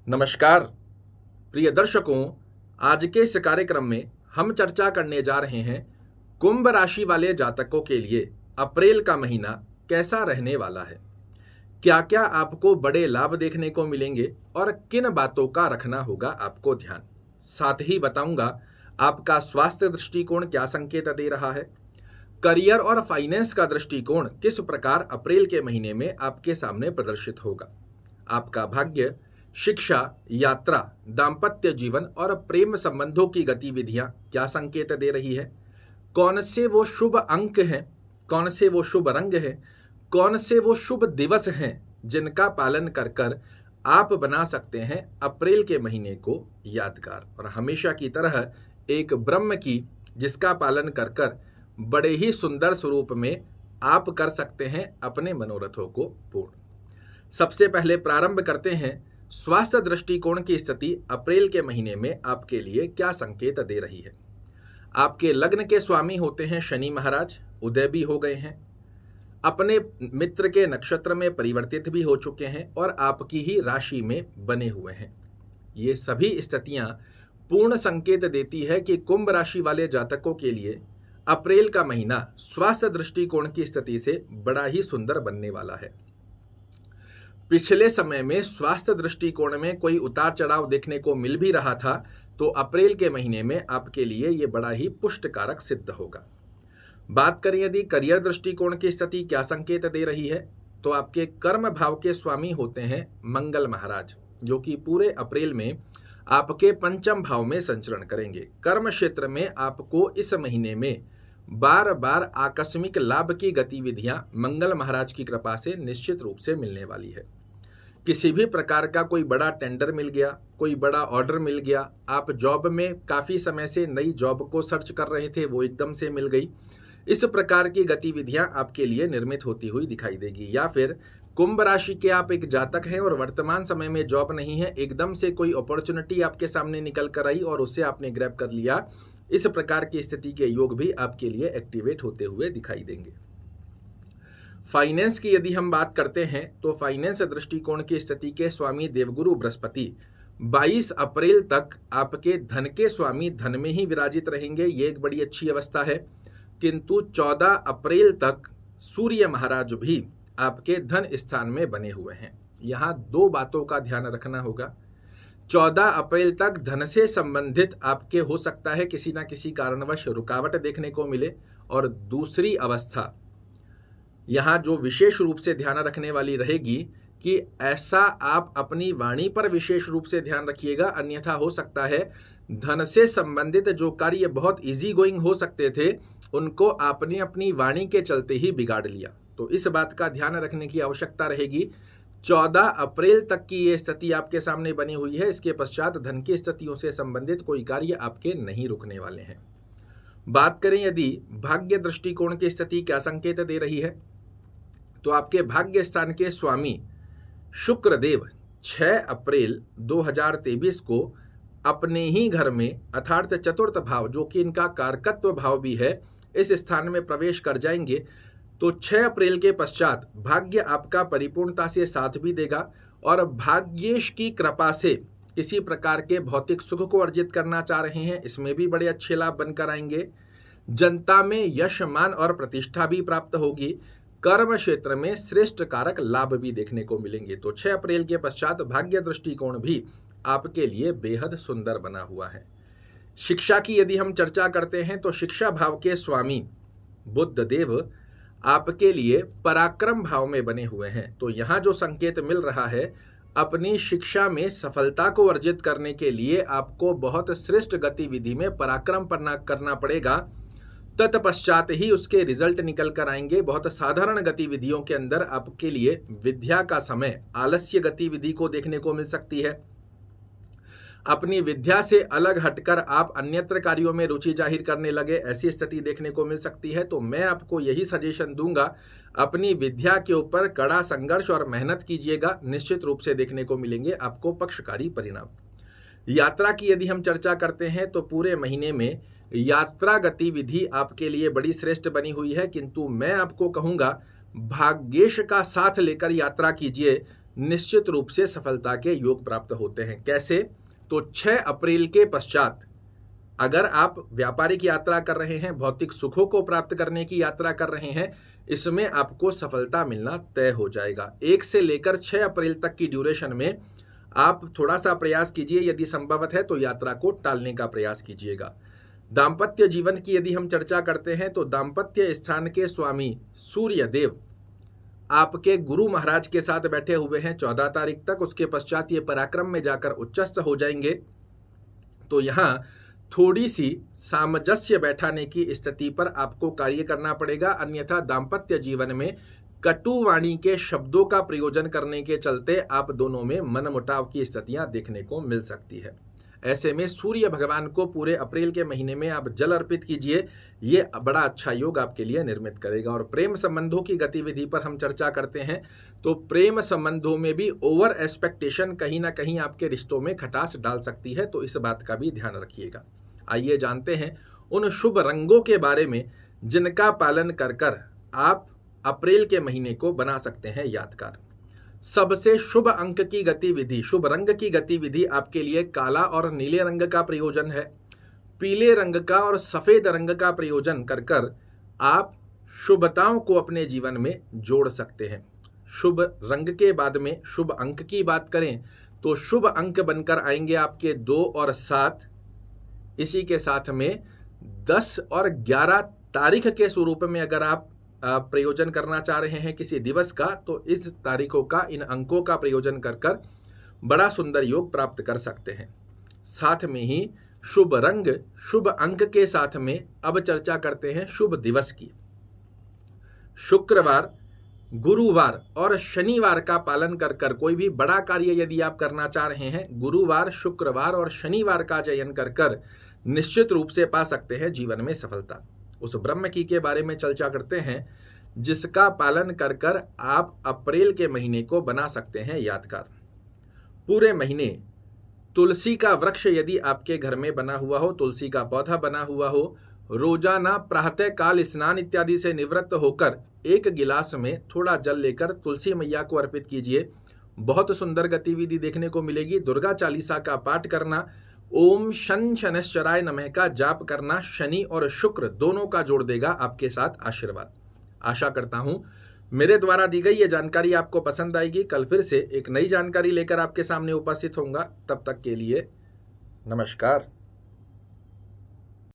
नमस्कार प्रिय दर्शकों, आज के इस कार्यक्रम में हम चर्चा करने जा रहे हैं कुंभ राशि वाले जातकों के लिए अप्रैल का महीना कैसा रहने वाला है। क्या क्या आपको बड़े लाभ देखने को मिलेंगे और किन बातों का रखना होगा आपको ध्यान। साथ ही बताऊंगा आपका स्वास्थ्य दृष्टिकोण क्या संकेत दे रहा है, करियर और फाइनेंस का दृष्टिकोण किस प्रकार अप्रैल के महीने में आपके सामने प्रदर्शित होगा, आपका भाग्य, शिक्षा, यात्रा, दाम्पत्य जीवन और प्रेम संबंधों की गतिविधियां क्या संकेत दे रही है, कौन से वो शुभ अंक हैं, कौन से वो शुभ रंग हैं, कौन से वो शुभ दिवस हैं जिनका पालन कर कर आप बना सकते हैं अप्रैल के महीने को यादगार और हमेशा की तरह एक ब्रह्म की जिसका पालन कर कर बड़े ही सुंदर स्वरूप में आप कर सकते हैं अपने मनोरथों को पूर्ण। सबसे पहले प्रारंभ करते हैं स्वास्थ्य दृष्टिकोण की स्थिति अप्रैल के महीने में आपके लिए क्या संकेत दे रही है। आपके लग्न के स्वामी होते हैं शनि महाराज, उदय भी हो गए हैं, अपने मित्र के नक्षत्र में परिवर्तित भी हो चुके हैं और आपकी ही राशि में बने हुए हैं। ये सभी स्थितियां पूर्ण संकेत देती है कि कुंभ राशि वाले जातकों के लिए अप्रैल का महीना स्वास्थ्य दृष्टिकोण की स्थिति से बड़ा ही सुंदर बनने वाला है। पिछले समय में स्वास्थ्य दृष्टिकोण में कोई उतार चढ़ाव देखने को मिल भी रहा था, तो अप्रैल के महीने में आपके लिए ये बड़ा ही पुष्टकारक सिद्ध होगा। बात करें यदि करियर दृष्टिकोण की स्थिति क्या संकेत दे रही है, तो आपके कर्म भाव के स्वामी होते हैं मंगल महाराज, जो कि पूरे अप्रैल में आपके पंचम भाव में संचरण करेंगे। कर्म क्षेत्र में आपको इस महीने में बार बार आकस्मिक लाभ की गतिविधियां मंगल महाराज की कृपा से निश्चित रूप से मिलने वाली है। किसी भी प्रकार का कोई बड़ा टेंडर मिल गया, कोई बड़ा ऑर्डर मिल गया, आप जॉब में काफ़ी समय से नई जॉब को सर्च कर रहे थे, वो एकदम से मिल गई, इस प्रकार की गतिविधियां आपके लिए निर्मित होती हुई दिखाई देगी। या फिर कुंभ राशि के आप एक जातक हैं और वर्तमान समय में जॉब नहीं है, एकदम से कोई अपॉर्चुनिटी आपके सामने निकल कर आई और उसे आपने ग्रैब कर लिया, इस प्रकार की स्थिति के योग भी आपके लिए एक्टिवेट होते हुए दिखाई देंगे। फाइनेंस की यदि हम बात करते हैं तो फाइनेंस दृष्टिकोण की स्थिति के स्वामी देवगुरु बृहस्पति 22 अप्रैल तक आपके धन के स्वामी धन में ही विराजित रहेंगे, ये एक बड़ी अच्छी अवस्था है। किंतु 14 अप्रैल तक सूर्य महाराज भी आपके धन स्थान में बने हुए हैं। यहाँ दो बातों का ध्यान रखना होगा। 14 अप्रैल तक धन से संबंधित आपके हो सकता है किसी ना किसी कारणवश रुकावट देखने को मिले, और दूसरी अवस्था यहाँ जो विशेष रूप से ध्यान रखने वाली रहेगी कि ऐसा आप अपनी वाणी पर विशेष रूप से ध्यान रखिएगा, अन्यथा हो सकता है धन से संबंधित जो कार्य बहुत इजी गोइंग हो सकते थे उनको आपने अपनी वाणी के चलते ही बिगाड़ लिया। तो इस बात का ध्यान रखने की आवश्यकता रहेगी। 14 अप्रैल तक की ये स्थिति आपके सामने बनी हुई है, इसके पश्चात धन की स्थितियों से संबंधित कोई कार्य आपके नहीं रुकने वाले हैं। बात करें यदि भाग्य दृष्टिकोण की स्थिति क्या संकेत दे रही है, तो आपके भाग्य स्थान के स्वामी शुक्रदेव 6 अप्रैल 2023 को अपने ही घर में अर्थात चतुर्थ भाव, जो कि इनका कारकत्व भाव भी है, इस स्थान में प्रवेश कर जाएंगे। तो 6 अप्रैल के पश्चात भाग्य आपका परिपूर्णता से साथ भी देगा और भाग्येश की कृपा से किसी प्रकार के भौतिक सुख को अर्जित करना चाह रहे हैं, इसमें भी बड़े अच्छे लाभ बनकर आएंगे। जनता में यश, मान और प्रतिष्ठा भी प्राप्त होगी। कर्म क्षेत्र में श्रेष्ठ कारक लाभ भी देखने को मिलेंगे। तो 6 अप्रैल के पश्चात भाग्य दृष्टिकोण भी आपके लिए बेहद सुंदर बना हुआ है। शिक्षा की यदि हम चर्चा करते हैं तो शिक्षा भाव के स्वामी बुध देव आपके लिए पराक्रम भाव में बने हुए हैं। तो यहाँ जो संकेत मिल रहा है, अपनी शिक्षा में सफलता को अर्जित करने के लिए आपको बहुत श्रेष्ठ गतिविधि में पराक्रम करना पड़ेगा, तत्पश्चात ही उसके रिजल्ट निकल कर आएंगे। बहुत साधारण गतिविधियों के अंदर आपके लिए विद्या का समय आलस्य गतिविधि को देखने को मिल सकती है। अपनी विद्या से अलग हटकर आप अन्यत्र कार्यों में रुचि जाहिर करने लगे, ऐसी स्थिति देखने को मिल सकती है। तो मैं आपको यही सजेशन दूंगा, अपनी विद्या के ऊपर कड़ा संघर्ष और मेहनत कीजिएगा, निश्चित रूप से देखने को मिलेंगे आपको पक्षकारी परिणाम। यात्रा की यदि हम चर्चा करते हैं तो पूरे महीने में यात्रा गतिविधि आपके लिए बड़ी श्रेष्ठ बनी हुई है, किंतु मैं आपको कहूँगा भाग्येश का साथ लेकर यात्रा कीजिए, निश्चित रूप से सफलता के योग प्राप्त होते हैं। कैसे? तो 6 अप्रैल के पश्चात अगर आप व्यापारिक यात्रा कर रहे हैं, भौतिक सुखों को प्राप्त करने की यात्रा कर रहे हैं, इसमें आपको सफलता मिलना तय हो जाएगा। 1 से लेकर 6 अप्रैल तक की ड्यूरेशन में आप थोड़ा सा प्रयास कीजिए, यदि संभवत है तो यात्रा को टालने का प्रयास कीजिएगा। दाम्पत्य जीवन की यदि हम चर्चा करते हैं तो दाम्पत्य स्थान के स्वामी सूर्य देव आपके गुरु महाराज के साथ बैठे हुए हैं 14 तारीख तक। उसके पश्चात ये पराक्रम में जाकर उच्चस्थ हो जाएंगे। तो यहाँ थोड़ी सी सामंजस्य बैठाने की स्थिति पर आपको कार्य करना पड़ेगा, अन्यथा दाम्पत्य जीवन में कटु वाणी के शब्दों का प्रयोजन करने के चलते आप दोनों में मनमुटाव की स्थितियां देखने को मिल सकती है। ऐसे में सूर्य भगवान को पूरे अप्रैल के महीने में आप जल अर्पित कीजिए, ये बड़ा अच्छा योग आपके लिए निर्मित करेगा। और प्रेम संबंधों की गतिविधि पर हम चर्चा करते हैं तो प्रेम संबंधों में भी ओवर एक्सपेक्टेशन कहीं ना कहीं आपके रिश्तों में खटास डाल सकती है, तो इस बात का भी ध्यान रखिएगा। आइए जानते हैं उन शुभ रंगों के बारे में जिनका पालन कर कर आप अप्रैल के महीने को बना सकते हैं यादगार। सबसे शुभ अंक की गतिविधि, शुभ रंग की गतिविधि आपके लिए काला और नीले रंग का प्रयोजन है। पीले रंग का और सफेद रंग का प्रयोजन कर कर आप शुभताओं को अपने जीवन में जोड़ सकते हैं। शुभ रंग के बाद में शुभ अंक की बात करें तो शुभ अंक बनकर आएंगे आपके 2 और 7। इसी के साथ में 10 और 11 तारीख के स्वरूप में अगर आप प्रयोजन करना चाह रहे हैं किसी दिवस का, तो इस तारीखों का, इन अंकों का प्रयोजन कर कर बड़ा सुंदर योग प्राप्त कर सकते हैं। साथ में ही शुभ रंग, शुभ अंक के साथ में अब चर्चा करते हैं शुभ दिवस की। शुक्रवार, गुरुवार और शनिवार का पालन कर कर कोई भी बड़ा कार्य यदि आप करना चाह रहे हैं, गुरुवार, शुक्रवार और शनिवार का चयन कर कर निश्चित रूप से पा सकते हैं जीवन में सफलता। उस ब्रह्म की के बारे में चर्चा करते हैं जिसका पालन कर कर आप अप्रैल के महीने को बना सकते हैं यादगार। पूरे महीने तुलसी का वृक्ष यदि आपके घर में बना हुआ हो, तुलसी का पौधा बना हुआ हो, रोजाना प्रातः काल स्नान इत्यादि से निवृत्त होकर 1 गिलास में थोड़ा जल लेकर तुलसी मैया को अर्पित कीजिए। बहुत सुंदर गतिविधि देखने को मिलेगी। दुर्गा चालीसा का पाठ करना, ओम शन शनैश्चराय नमः का जाप करना शनि और शुक्र दोनों का जोड़ देगा आपके साथ आशीर्वाद। आशा करता हूं मेरे द्वारा दी गई ये जानकारी आपको पसंद आएगी। कल फिर से एक नई जानकारी लेकर आपके सामने उपस्थित होऊंगा। तब तक के लिए नमस्कार।